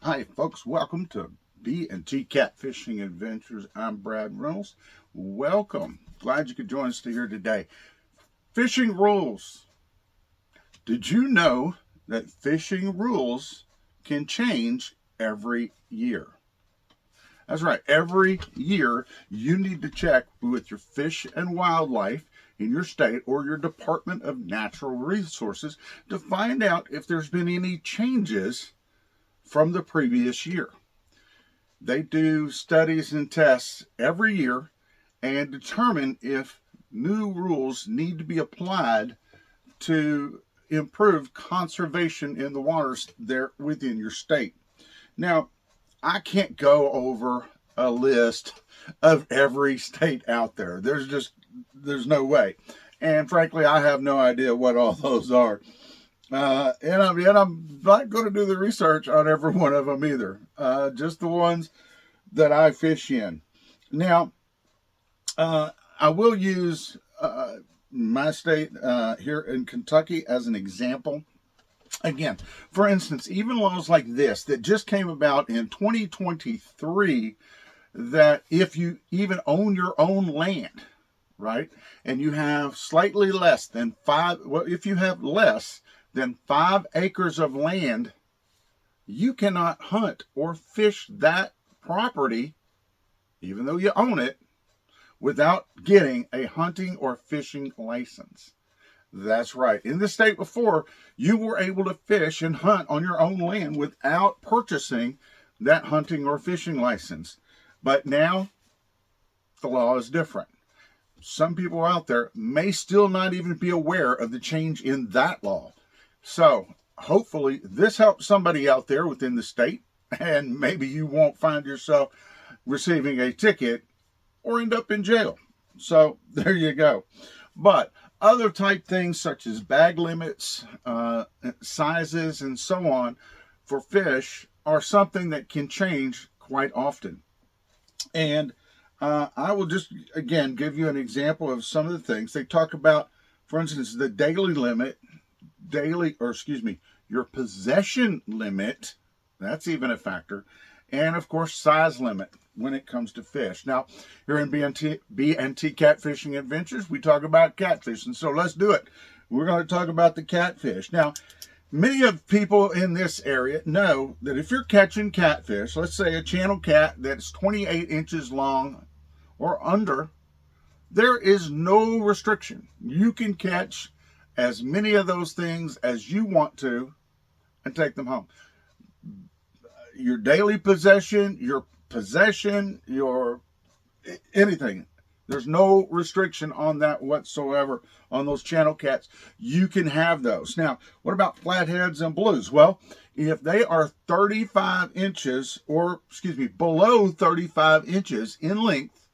Hi, folks. Welcome to B&T Catfishing Adventures. I'm Brad Reynolds. Welcome. Glad you could join us here today. Fishing rules. Did you know that fishing rules can change every year? That's right. Every year, you need to check with your Fish and Wildlife in your state or your Department of Natural Resources to find out if there's been any changes from the previous year. They do studies and tests every year and determine if new rules need to be applied to improve conservation in the waters there within your state. Now, I can't go over a list of every state out there. There's no way. And frankly, I have no idea what all those are. And I'm not going to do the research on every one of them either. Just the ones that I fish in. Now, I will use my state here in Kentucky as an example. Again, for instance, even laws like this that just came about in 2023, that if you even own your own land, right, and you have slightly less than if you have less than 5 acres of land, you cannot hunt or fish that property, even though you own it, without getting a hunting or fishing license. That's right. In the state before, you were able to fish and hunt on your own land without purchasing that hunting or fishing license. But now, the law is different. Some people out there may still not even be aware of the change in that law. So, hopefully, this helps somebody out there within the state, and maybe you won't find yourself receiving a ticket or end up in jail. So, there you go. But other type things such as bag limits, sizes, and so on for fish are something that can change quite often. And I will just, again, give you an example of some of the things. They talk about, for instance, the daily limit, your possession limit. That's even a factor. And, of course, size limit when it comes to fish. Now, here in B&T Catfishing Adventures, we talk about catfish. And so let's do it. We're going to talk about the catfish. Now, many of people in this area know that if you're catching catfish, let's say a channel cat that's 28 inches long or under, there is no restriction. You can catch as many of those things as you want to and take them home. Your daily possession, your anything. There's no restriction on that whatsoever on those channel cats. You can have those. Now, what about flatheads and blues? Well, if they are 35 inches below 35 inches in length,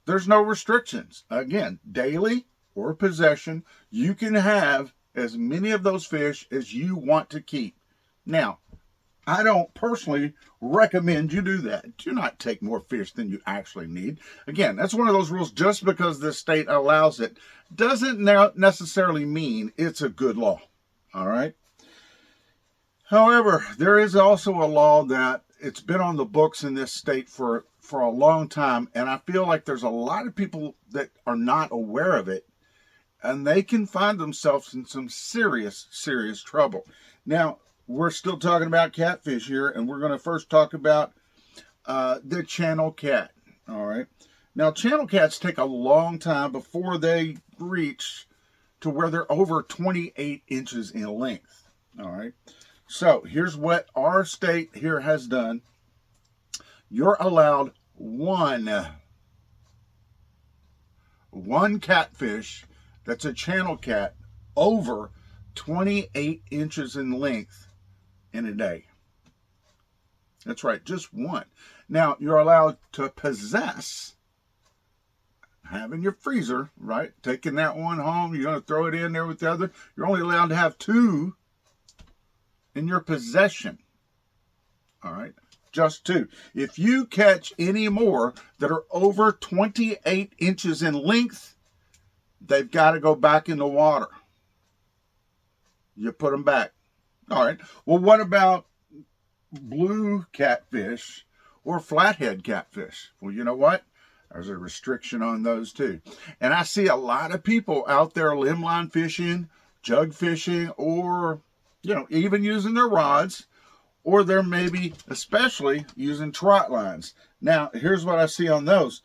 there's no restrictions. Again, daily or possession, you can have as many of those fish as you want to keep. Now, I don't personally recommend you do that. Do not take more fish than you actually need. Again, that's one of those rules. Just because the state allows it doesn't necessarily mean it's a good law. All right. However, there is also a law that it's been on the books in this state for a long time, and I feel like there's a lot of people that are not aware of it, and they can find themselves in some serious trouble. Now, we're still talking about catfish here, and we're going to first talk about the channel cat. All right. Now, channel cats take a long time before they reach to where they're over 28 inches in length. All right. So here's what our state here has done. You're allowed one catfish that's a channel cat over 28 inches in length in a day. That's right, just one. Now, you're allowed to possess, have in your freezer, right? Taking that one home, you're going to throw it in there with the other. You're only allowed to have 2 in your possession. All right, just 2. If you catch any more that are over 28 inches in length, they've got to go back in the water. You put them back. All right. Well, what about blue catfish or flathead catfish. Well, you know what? There's a restriction on those too. And I see a lot of people out there limb line fishing, jug fishing, or, even using their rods, or they're maybe especially using trot lines. Now, here's what I see on those.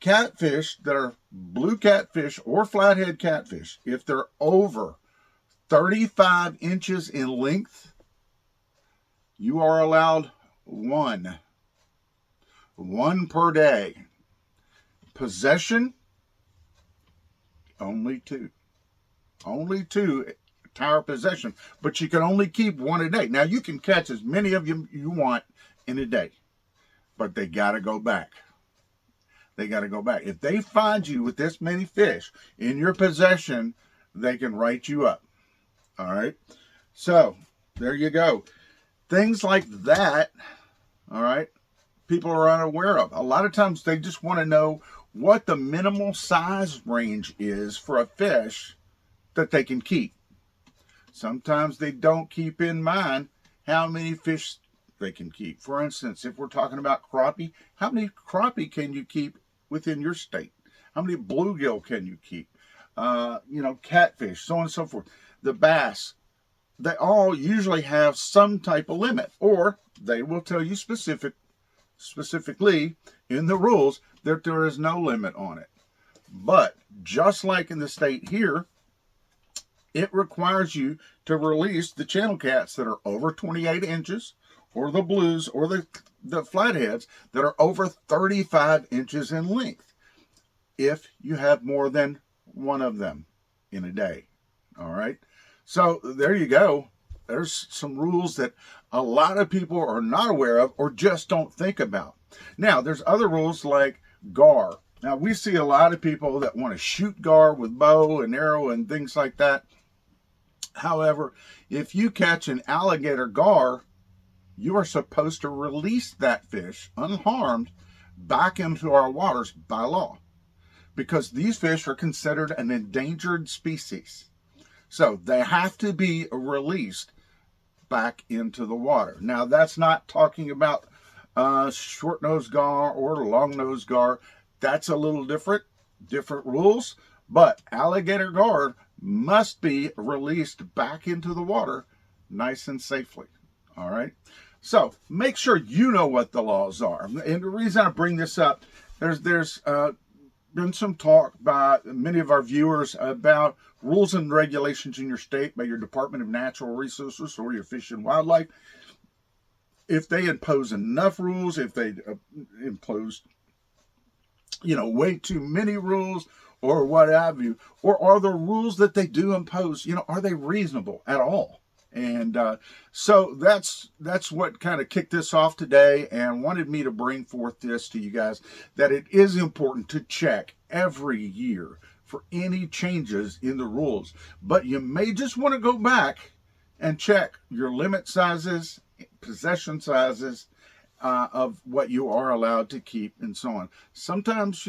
Catfish that are blue catfish or flathead catfish, if they're over 35 inches in length, you are allowed one per day. Possession, only two entire possession, but you can only keep one a day. Now, you can catch as many of them you want in a day, but they got to go back. If they find you with this many fish in your possession, they can write you up. All right. So there you go. Things like that. All right. People are unaware of. A lot of times they just want to know what the minimal size range is for a fish that they can keep. Sometimes they don't keep in mind how many fish they can keep. For instance, if we're talking about crappie, how many crappie can you keep within your state? How many bluegill can you keep? Catfish, so on and so forth. The bass, they all usually have some type of limit, or they will tell you specifically in the rules that there is no limit on it. But just like in the state here, it requires you to release the channel cats that are over 28 inches, or the blues, or the flatheads that are over 35 inches in length, if you have more than one of them in a day. All right. So there you go. There's some rules that a lot of people are not aware of or just don't think about. Now, there's other rules like gar. Now, we see a lot of people that want to shoot gar with bow and arrow and things like that. However, if you catch an alligator gar, you are supposed to release that fish unharmed back into our waters by law, because these fish are considered an endangered species. So they have to be released back into the water. Now, that's not talking about short-nosed gar or long-nosed gar. That's a little different rules, but alligator gar must be released back into the water nice and safely. All right. So make sure you know what the laws are. And the reason I bring this up, there's been some talk by many of our viewers about rules and regulations in your state by your Department of Natural Resources or your Fish and Wildlife. If they impose enough rules, if they impose, way too many rules or what have you, or are the rules that they do impose, are they reasonable at all? And so that's what kind of kicked this off today, and wanted me to bring forth this to you guys, that it is important to check every year for any changes in the rules. But you may just want to go back and check your limit sizes, possession sizes of what you are allowed to keep and so on. Sometimes,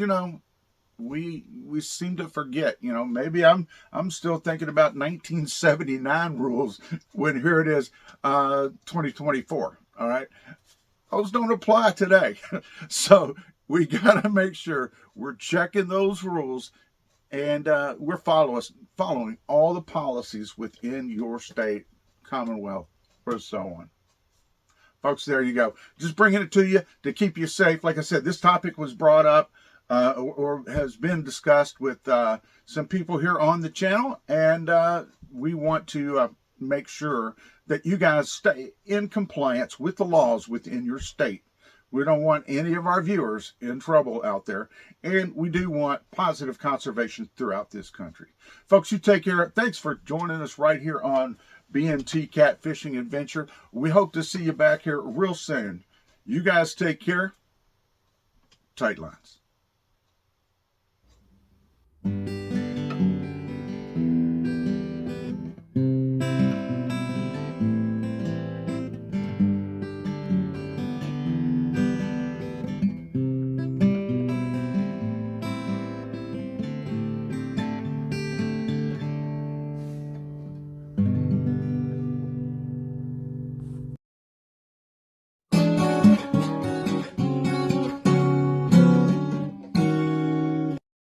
we seem to forget, maybe I'm still thinking about 1979 rules when here it is, 2024. All right. Those don't apply today. So we got to make sure we're checking those rules, and we're following all the policies within your state, Commonwealth, or so on. Folks, there you go. Just bringing it to you to keep you safe. Like I said, this topic was brought up or has been discussed with some people here on the channel, and we want to make sure that you guys stay in compliance with the laws within your state. We don't want any of our viewers in trouble out there, and we do want positive conservation throughout this country. Folks, you take care. Thanks for joining us right here on BMT Catfishing Adventure. We hope to see you back here real soon. You guys take care. Tight lines.